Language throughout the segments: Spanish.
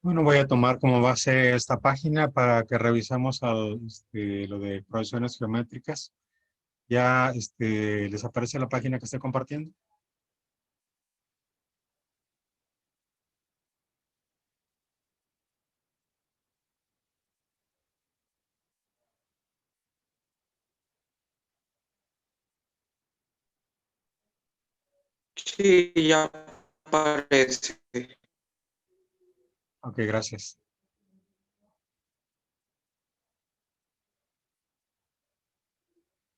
Bueno, voy a tomar como base esta página para que revisemos lo de progresiones geométricas. Ya les aparece la página que estoy compartiendo. Sí, ya aparece. Ok, gracias.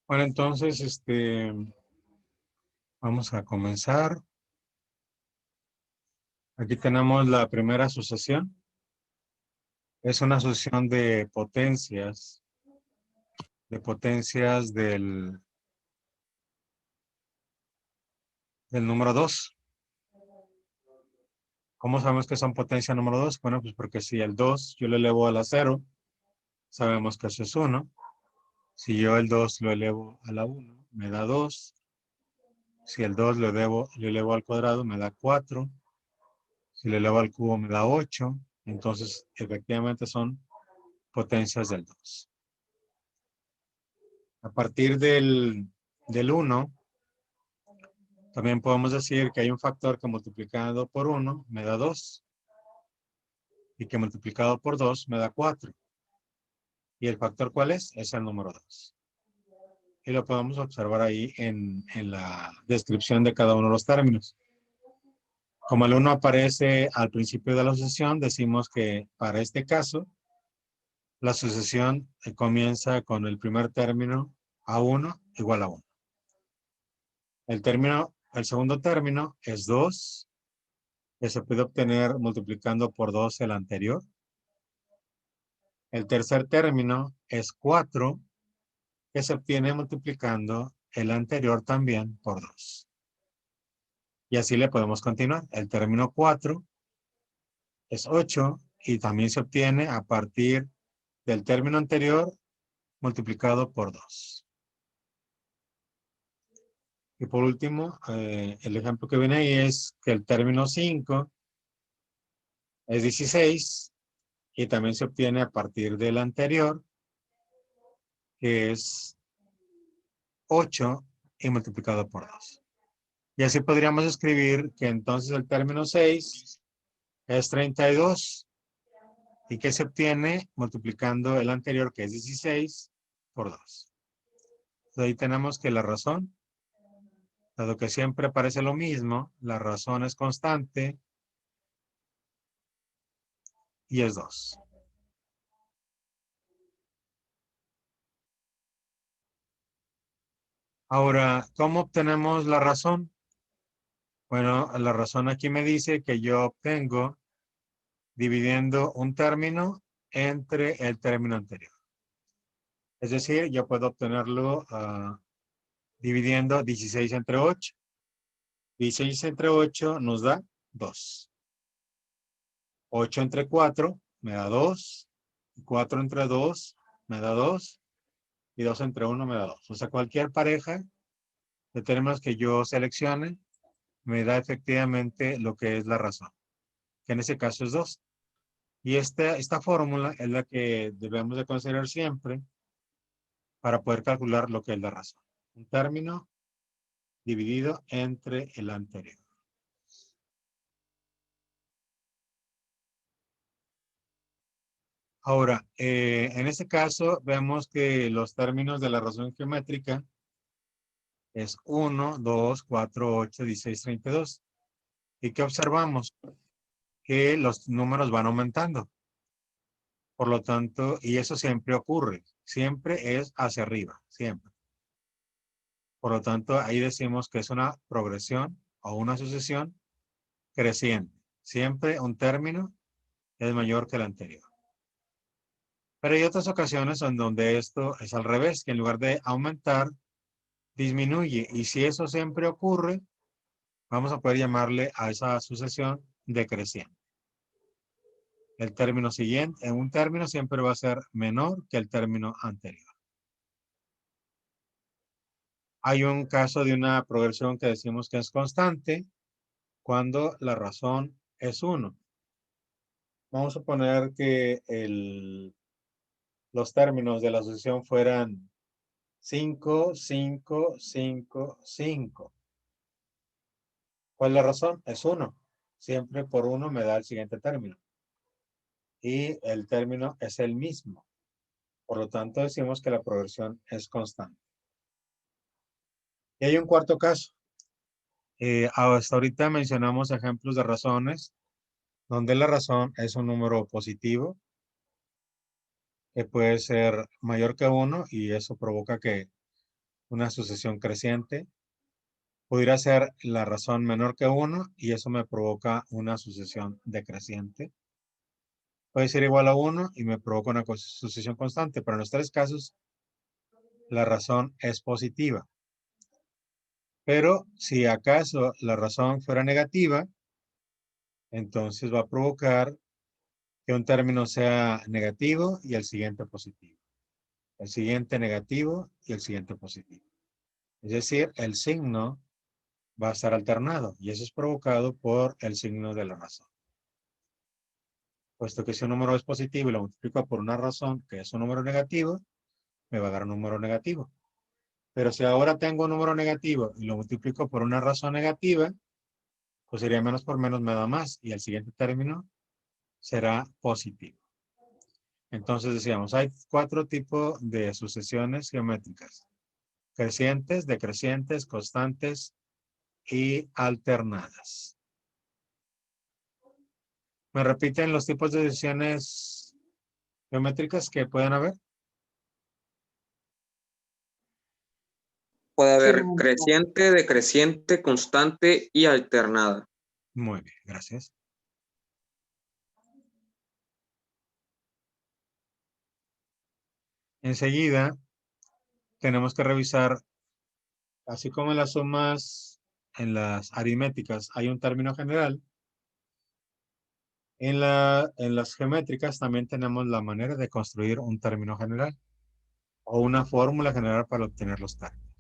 Bueno, entonces, vamos a comenzar. Aquí tenemos la primera asociación. Es una asociación de potencias del número 2. ¿Cómo sabemos que son potencia número 2? Bueno, pues porque si el 2 yo lo elevo a la 0, sabemos que eso es 1. Si yo el 2 lo elevo a la 1, me da 2. Si el 2 lo elevo al cuadrado, me da 4. Si lo elevo al cubo, me da 8. Entonces, efectivamente son potencias del 2. A partir del 1, también podemos decir que hay un factor que multiplicado por 1 me da 2 y que multiplicado por 2 me da 4. ¿Y el factor cuál es? Es el número 2. Y lo podemos observar ahí en la descripción de cada uno de los términos. Como el 1 aparece al principio de la asociación, decimos que para este caso, la asociación comienza con el primer término A1 igual a 1. El segundo término es 2, que se puede obtener multiplicando por 2 el anterior. El tercer término es 4, que se obtiene multiplicando el anterior también por 2. Y así le podemos continuar. El término 4 es 8 y también se obtiene a partir del término anterior multiplicado por 2. Y por último, el ejemplo que viene ahí es que el término 5 es 16 y también se obtiene a partir del anterior, que es 8 y multiplicado por 2. Y así podríamos escribir que entonces el término 6 es 32 y que se obtiene multiplicando el anterior, que es 16, por 2. Entonces ahí tenemos que la razón, dado que siempre parece lo mismo, la razón es constante y es 2. Ahora, ¿cómo obtenemos la razón? Bueno, la razón aquí me dice que yo obtengo dividiendo un término entre el término anterior. Es decir, yo puedo obtenerlo dividiendo 16 entre 8. 16 entre 8 nos da 2. 8 entre 4 me da 2. 4 entre 2 me da 2. Y 2 entre 1 me da 2. O sea, cualquier pareja de términos que yo seleccione me da efectivamente lo que es la razón, que en ese caso es 2. Y esta fórmula es la que debemos de considerar siempre para poder calcular lo que es la razón. Un término dividido entre el anterior. Ahora, en este caso vemos que los términos de la razón geométrica es 1, 2, 4, 8, 16, 32. ¿Y qué observamos? Que los números van aumentando. Por lo tanto, y eso siempre ocurre, siempre es hacia arriba, siempre. Por lo tanto, ahí decimos que es una progresión o una sucesión creciente. Siempre un término es mayor que el anterior. Pero hay otras ocasiones en donde esto es al revés, que en lugar de aumentar, disminuye. Y si eso siempre ocurre, vamos a poder llamarle a esa sucesión decreciente. El término siguiente, en un término siempre va a ser menor que el término anterior. Hay un caso de una progresión que decimos que es constante cuando la razón es 1. Vamos a poner que los términos de la asociación fueran 5, 5, 5, 5. ¿Cuál es la razón? Es 1. Siempre por 1 me da el siguiente término. Y el término es el mismo. Por lo tanto, decimos que la progresión es constante. Y hay un cuarto caso. Hasta ahorita mencionamos ejemplos de razones donde la razón es un número positivo que puede ser mayor que 1 y eso provoca que una sucesión creciente. Pudiera ser la razón menor que 1 y eso me provoca una sucesión decreciente. Puede ser igual a 1 y me provoca una sucesión constante, pero en los tres casos la razón es positiva. Pero si acaso la razón fuera negativa, entonces va a provocar que un término sea negativo y el siguiente positivo. El siguiente negativo y el siguiente positivo. Es decir, el signo va a estar alternado y eso es provocado por el signo de la razón. Puesto que si un número es positivo y lo multiplico por una razón que es un número negativo, me va a dar un número negativo. Pero si ahora tengo un número negativo y lo multiplico por una razón negativa, pues sería menos por menos me da más y el siguiente término será positivo. Entonces decíamos, hay 4 tipos de sucesiones geométricas. Crecientes, decrecientes, constantes y alternadas. ¿Me repiten los tipos de sucesiones geométricas que pueden haber? Puede haber creciente, decreciente, constante y alternada. Muy bien, gracias. Enseguida, tenemos que revisar, así como en las sumas, en las aritméticas hay un término general. En las geométricas también tenemos la manera de construir un término general o una fórmula general para obtener los términos.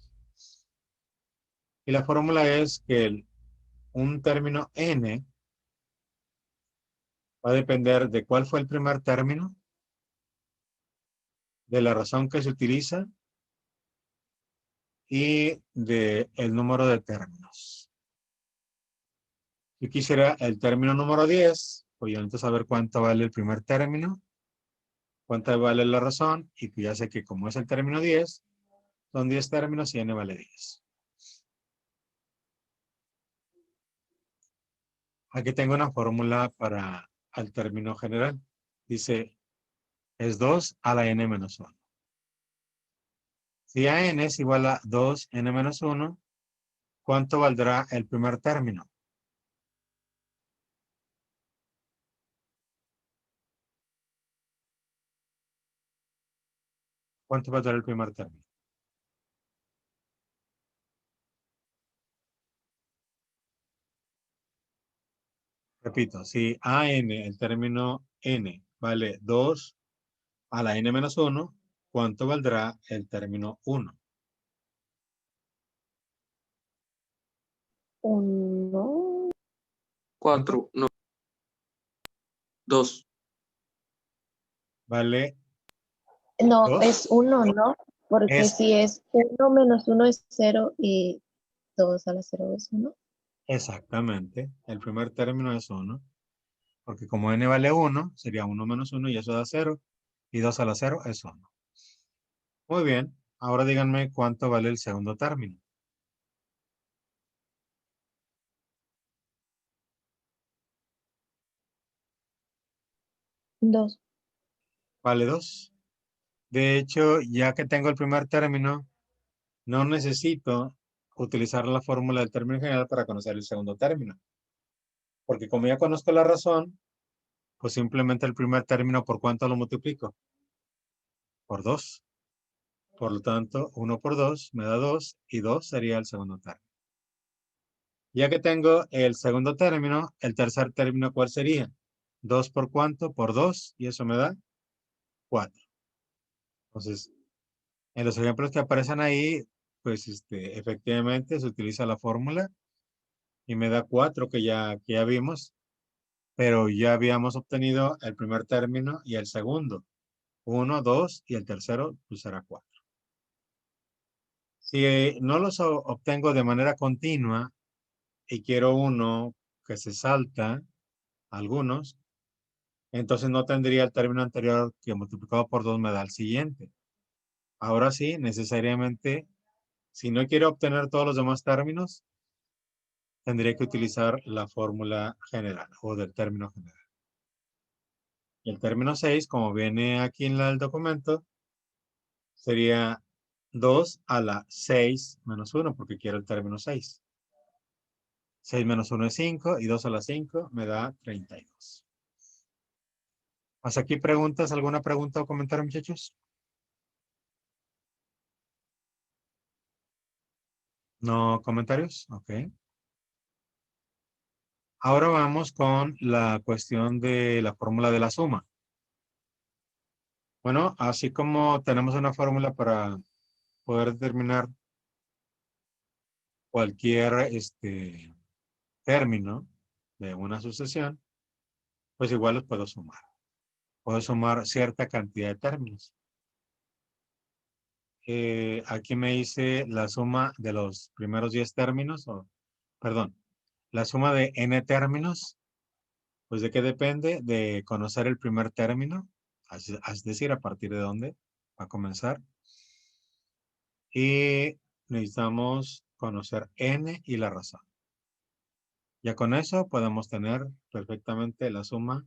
Y la fórmula es que un término n va a depender de cuál fue el primer término, de la razón que se utiliza y del número de términos. Si quisiera el término número 10, pues yo necesito saber cuánto vale el primer término, cuánto vale la razón, y pues ya sé que como es el término 10, son 10 términos y n vale 10. Aquí tengo una fórmula para el término general. Dice, es 2 a la n menos 1. Si a n es igual a 2n menos 1, ¿cuánto valdrá el primer término? ¿Cuánto valdrá el primer término? Repito, si a n, el término n, vale 2 a la n menos 1, ¿cuánto valdrá el término 1? 1. 4, no. 2. Vale No, 2. es 1, ¿no? Porque Es si es 1 menos 1 es 0 y 2 a la 0 es 1. exactamente. El primer término es 1. Porque como n vale 1, sería 1 menos 1 y eso da 0. Y 2 a la 0 es 1. Muy bien. Ahora díganme cuánto vale el segundo término. 2. Vale 2. De hecho, ya que tengo el primer término, no necesito utilizar la fórmula del término general para conocer el segundo término. Porque como ya conozco la razón, pues simplemente el primer término, ¿por cuánto lo multiplico? Por 2. Por lo tanto, 1 por 2 me da 2 y 2 sería el segundo término. Ya que tengo el segundo término, el tercer término, ¿cuál sería? 2 por cuánto? Por 2 y eso me da 4. Entonces, en los ejemplos que aparecen ahí, pues efectivamente se utiliza la fórmula y me da 4 que ya vimos. pero ya habíamos obtenido el primer término y el segundo. 1, 2 y el tercero pues será 4. Si no los obtengo de manera continua y quiero uno que se salta, algunos, entonces no tendría el término anterior que multiplicado por 2 me da el siguiente. Ahora sí, necesariamente, si no quiero obtener todos los demás términos, tendría que utilizar la fórmula general o del término general. Y el término 6, como viene aquí en el documento, sería 2 a la 6 menos 1, porque quiero el término 6. 6 menos 1 es 5 y 2 a la 5 me da 32. ¿Hasta aquí preguntas? ¿Alguna pregunta o comentario, muchachos? ¿No comentarios? Ok. Ahora vamos con la cuestión de la fórmula de la suma. Bueno, así como tenemos una fórmula para poder determinar cualquier término de una sucesión, pues igual los puedo sumar. Puedo sumar cierta cantidad de términos. Aquí me dice la suma de los primeros 10 términos, perdón, la suma de n términos. Pues ¿de qué depende? De conocer el primer término, es decir, a partir de dónde va a comenzar. Y necesitamos conocer n y la razón. Ya con eso podemos tener perfectamente la suma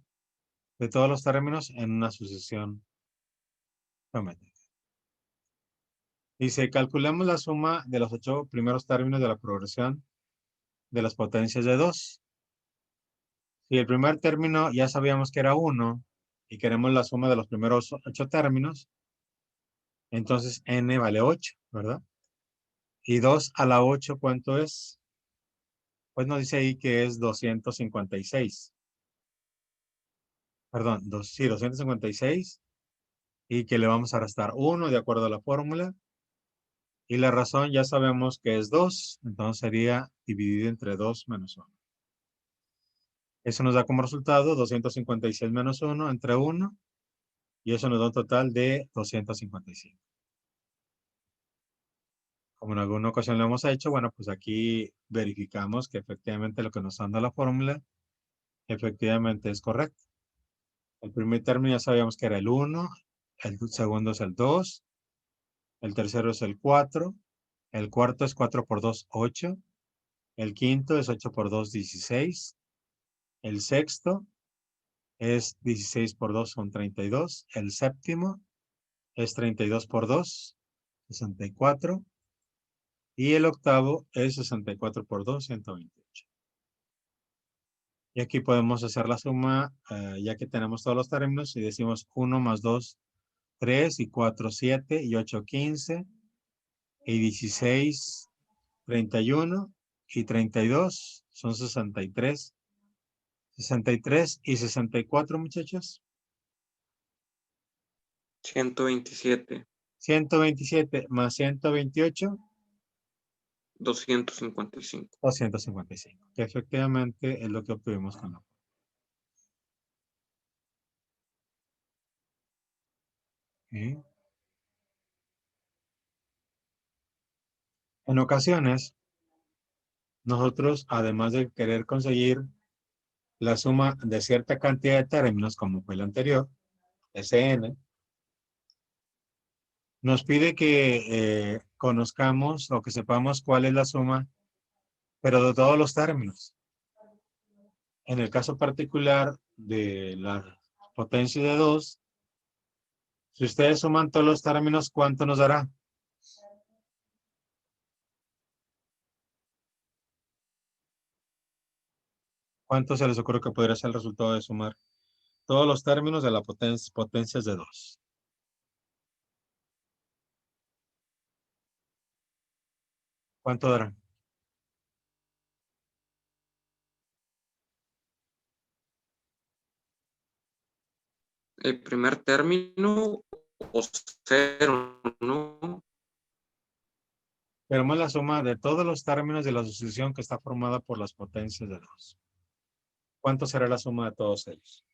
de todos los términos en una sucesión geométrica. Dice, calculemos la suma de los 8 primeros términos de la progresión de las potencias de 2. Si el primer término ya sabíamos que era 1 y queremos la suma de los primeros 8 términos, entonces n vale 8, ¿verdad? Y 2 a la 8, ¿cuánto es? Pues nos dice ahí que es 256. Perdón, sí, 256. Y que le vamos a restar 1 de acuerdo a la fórmula. Y la razón ya sabemos que es 2. Entonces sería dividido entre 2 menos 1. Eso nos da como resultado 256 menos 1 entre 1. Y eso nos da un total de 255. Como en alguna ocasión lo hemos hecho, bueno, pues aquí verificamos que efectivamente lo que nos anda la fórmula efectivamente es correcto. El primer término ya sabíamos que era el 1, el segundo es el 2, el tercero es el 4, el cuarto es 4 por 2, 8, el quinto es 8 por 2, 16, el sexto es 16 por 2, son 32, el séptimo es 32 por 2, 64, y el octavo es 64 por 2, 128. Y aquí podemos hacer la suma, ya que tenemos todos los términos, y decimos 1 más 2, 3, y 4, 7, y 8, 15, y 16, 31, y 32, son 63. 63 y 64, muchachos. 127. 127 más 128, 255. 255. Que efectivamente es lo que obtuvimos con la. ¿Sí? En ocasiones, nosotros, además de querer conseguir la suma de cierta cantidad de términos, como fue el anterior, Sn, nos pide que conozcamos o que sepamos cuál es la suma, pero de todos los términos. En el caso particular de la potencia de 2, si ustedes suman todos los términos, ¿cuánto nos dará? ¿Cuánto se les ocurre que podría ser el resultado de sumar todos los términos de la potencias de 2? ¿Cuánto dará? El primer término o 0, ¿no? Queremos la suma de todos los términos de la sucesión que está formada por las potencias de 2. ¿cuánto será la suma de todos ellos?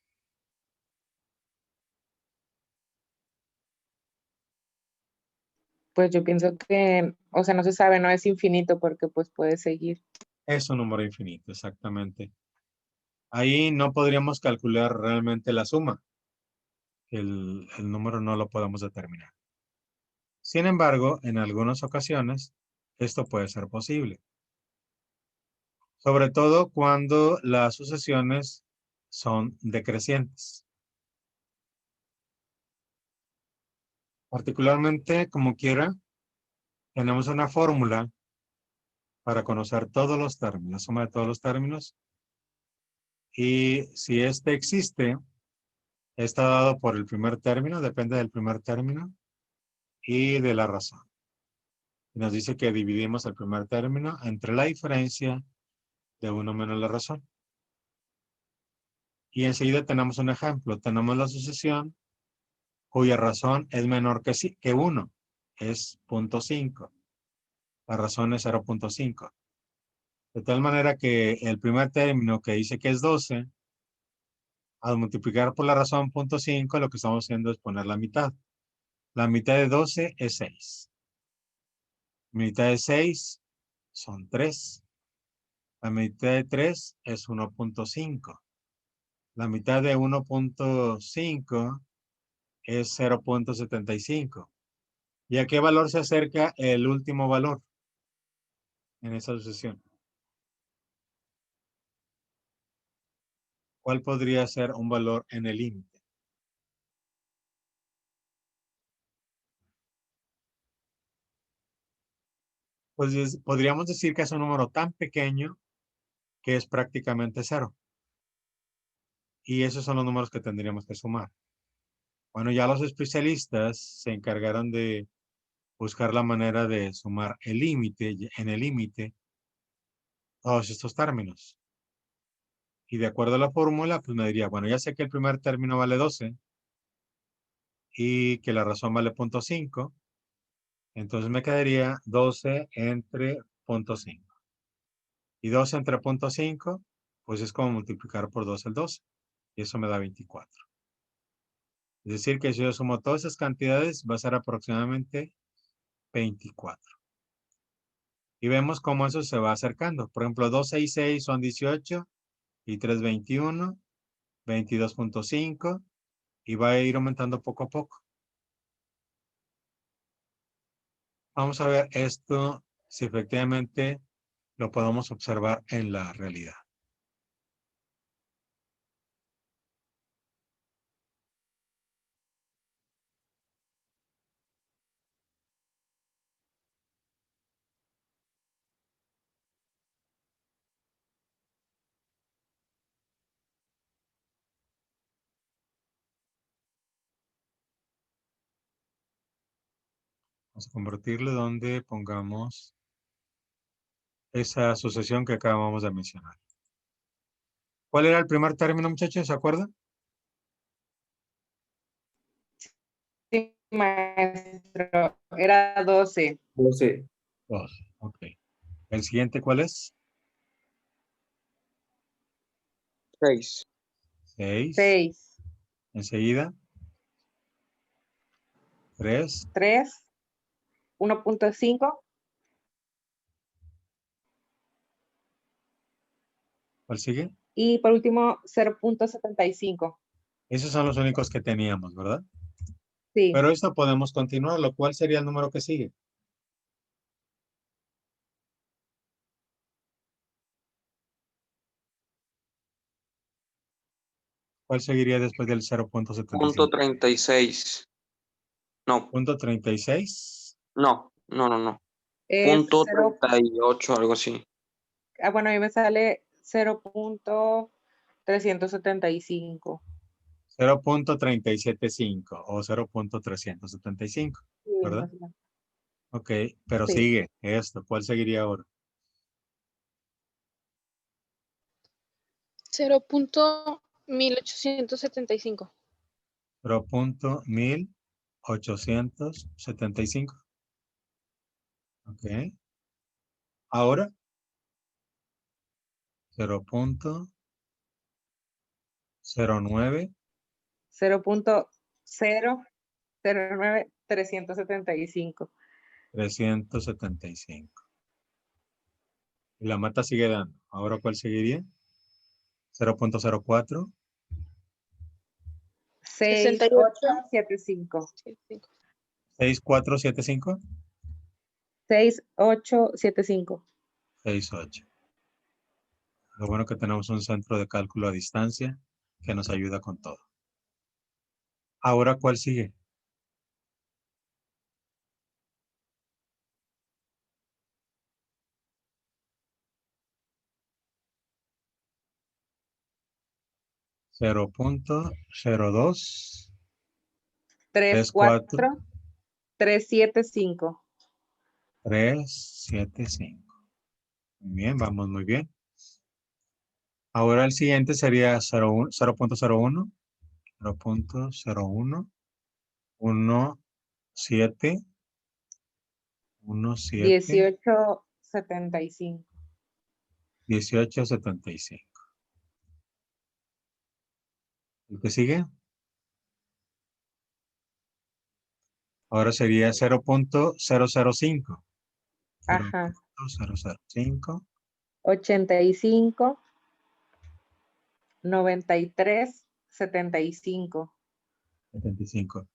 Pues yo pienso que, o sea, no se sabe, no es infinito porque pues puede seguir. Es un número infinito, exactamente. Ahí no podríamos calcular realmente la suma. El número no lo podemos determinar. Sin embargo, en algunas ocasiones, esto puede ser posible. Sobre todo cuando las sucesiones son decrecientes. Particularmente, como quiera, tenemos una fórmula para conocer todos los términos, la suma de todos los términos. Y si este existe, está dado por el primer término, depende del primer término y de la razón. Y nos dice que dividimos el primer término entre la diferencia de 1 menos la razón. Y enseguida tenemos un ejemplo. Tenemos la sucesión cuya razón es menor que 1. Es 0.5. La razón es 0.5. De tal manera que el primer término que dice que es 12, al multiplicar por la razón 0.5, lo que estamos haciendo es poner la mitad. La mitad de 12 es 6. La mitad de 6 son 3. La mitad de 3 es 1.5. La mitad de 1.5 es 0.75. ¿Y a qué valor se acerca el último valor en esa sucesión? ¿Cuál podría ser un valor en el límite? Pues podríamos decir que es un número tan pequeño que es prácticamente 0. Y esos son los números que tendríamos que sumar. Bueno, ya los especialistas se encargaron de buscar la manera de sumar el límite, en el límite, todos estos términos. Y de acuerdo a la fórmula, pues me diría, bueno, ya sé que el primer término vale 12 y que la razón vale 0.5. Entonces me quedaría 12 entre 0.5. Y 12 entre 0.5, pues es como multiplicar por 2 el 12. Y eso me da 24. Es decir, que si yo sumo todas esas cantidades, va a ser aproximadamente 24. Y vemos cómo eso se va acercando. Por ejemplo, 12 y 6 son 18 y 3, 21, 22.5 y va a ir aumentando poco a poco. Vamos a ver esto, si efectivamente lo podemos observar en la realidad. Vamos a convertirlo donde pongamos esa sucesión que acabamos de mencionar. ¿Cuál era el primer término, muchachos? ¿Se acuerdan? Sí, maestro, era 12. 12. 2. Ok. ¿El siguiente cuál es? 6. 6. 6, Enseguida. 3. 3, 1.5, ¿Cuál sigue? y por último 0.75. Esos son los únicos que teníamos, ¿verdad? Sí, Pero esto podemos continuar. ¿Cuál sería el número que sigue? ¿Cuál seguiría después del 0.75? 36. No, ¿Punto 36? no. es Punto 0, 38, algo así. bueno, a mí me sale 0.375. 0.375 o 0.375, Sí, ¿verdad? más o menos. Ok, pero Sí. sigue esto. ¿Cuál seguiría ahora? 0.1875. 0.1875. Ok. Ahora, 0. 09. 0.009 375. 375. Y la mata sigue dando. ¿Ahora cuál seguiría? 0.04. 6875. 6475. 6875. 68. Lo bueno que tenemos un centro de cálculo a distancia que nos ayuda con todo. Ahora, ¿cuál sigue? Cero punto 02 34 375. 375. Muy bien, vamos muy bien. Ahora el siguiente sería 0.01, 0.01, 17, 17, 1875. 1875. ¿El que sigue? Ahora sería 0.005. Ajá. 0.005. 85 93 75. 75.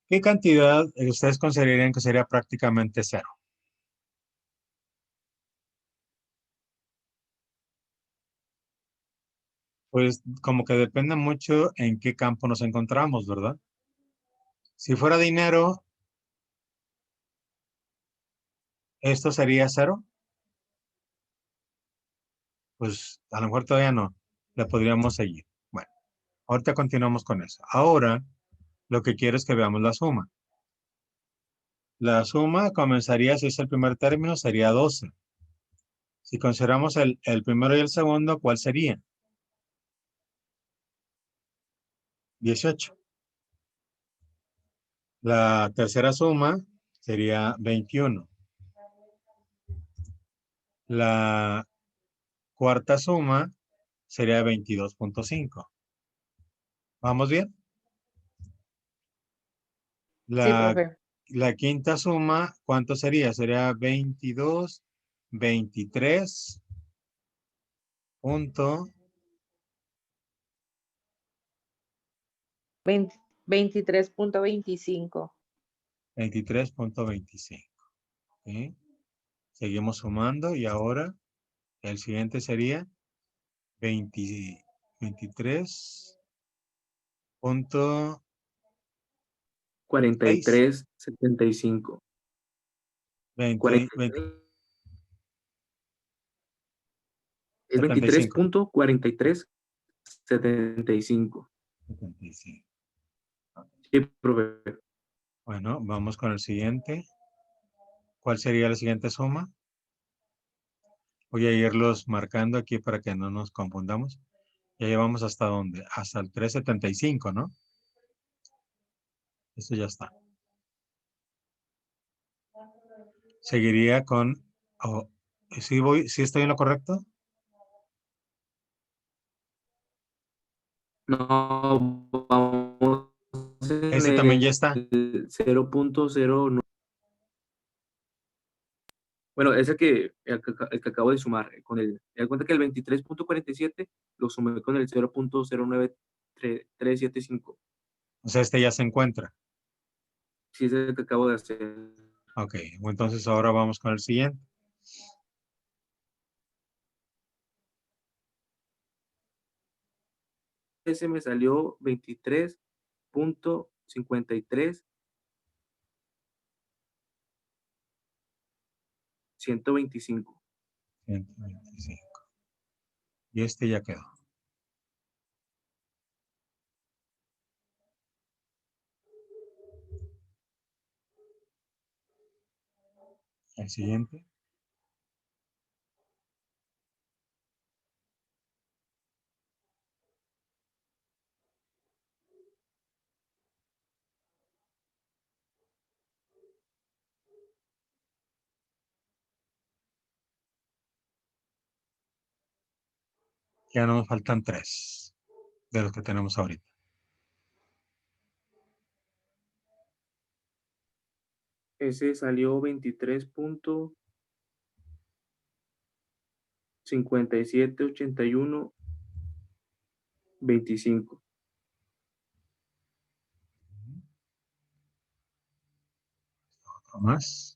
¿Qué cantidad ustedes considerarían que sería prácticamente cero? Pues como que depende mucho en qué campo nos encontramos, ¿verdad? Si fuera dinero, ¿esto sería cero? Pues a lo mejor todavía no. Le podríamos seguir. Bueno, ahorita continuamos con eso. Ahora, lo que quiero es que veamos la suma. La suma comenzaría, si es el primer término, sería 12. Si consideramos el primero y el segundo, ¿cuál sería? 18. La tercera suma sería 21. La cuarta suma sería 22.5. ¿Vamos bien? Sí, La, profe. la quinta suma, ¿cuánto sería? Sería 22, 23 punto 23.25. 23.25. ¿Sí? Seguimos sumando y ahora el siguiente sería 23 punto 6. 43.75. 20, 20, 43 es 75. 23.4375. 75. Sí, profe. Bueno, vamos con el siguiente. ¿Cuál sería la siguiente suma? Voy a irlos marcando aquí para que no nos confundamos. Ya llevamos hasta dónde? Hasta el 375, ¿no? Esto ya está. Seguiría con... oh, ¿sí estoy en lo correcto? No, vamos en Este también ya está. el 0.09. Bueno, ese el que acabo de sumar con el, me da cuenta que el 23.47 lo sumé con el 0.09375. O sea, este ya se encuentra. Sí, es el que acabo de hacer. Ok, entonces ahora vamos con el siguiente. Ese me salió 23.53 125. 125. Y este ya quedó. El siguiente. Ya nos faltan 3. de los que tenemos ahorita. Ese salió 23.5781.25. Otro más.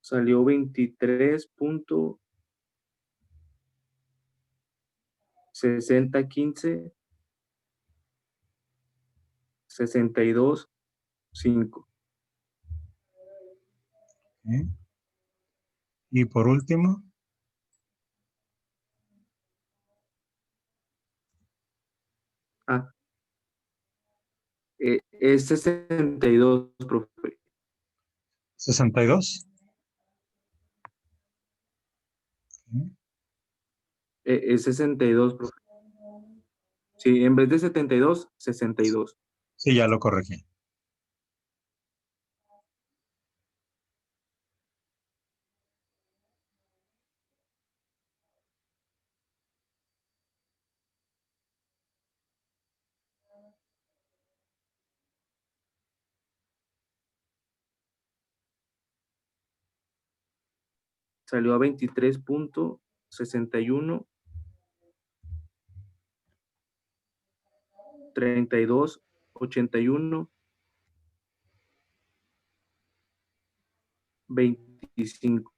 Salió 23.6015.62.5. ¿Ok? Y por último, Es 62, profe. 62. ¿Ok? Es 62, profe. Sí, en vez de 72, 62. Sí, ya lo corregí. Salió a 23.61. 32.81. 25.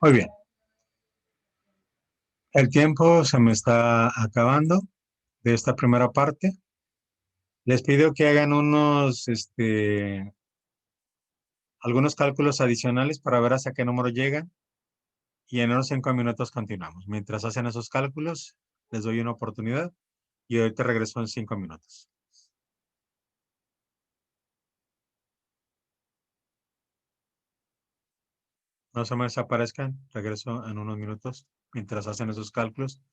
Muy bien. El tiempo se me está acabando de esta primera parte. Les pido que hagan algunos cálculos adicionales para ver hasta qué número llegan. Y en unos 5 minutos continuamos. Mientras hacen esos cálculos, les doy una oportunidad y ahorita regreso en 5 minutos. No se me desaparezcan. Regreso en unos minutos mientras hacen esos cálculos.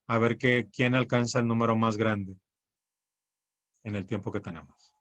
A ver quién alcanza el número más grande en el tiempo que tenemos.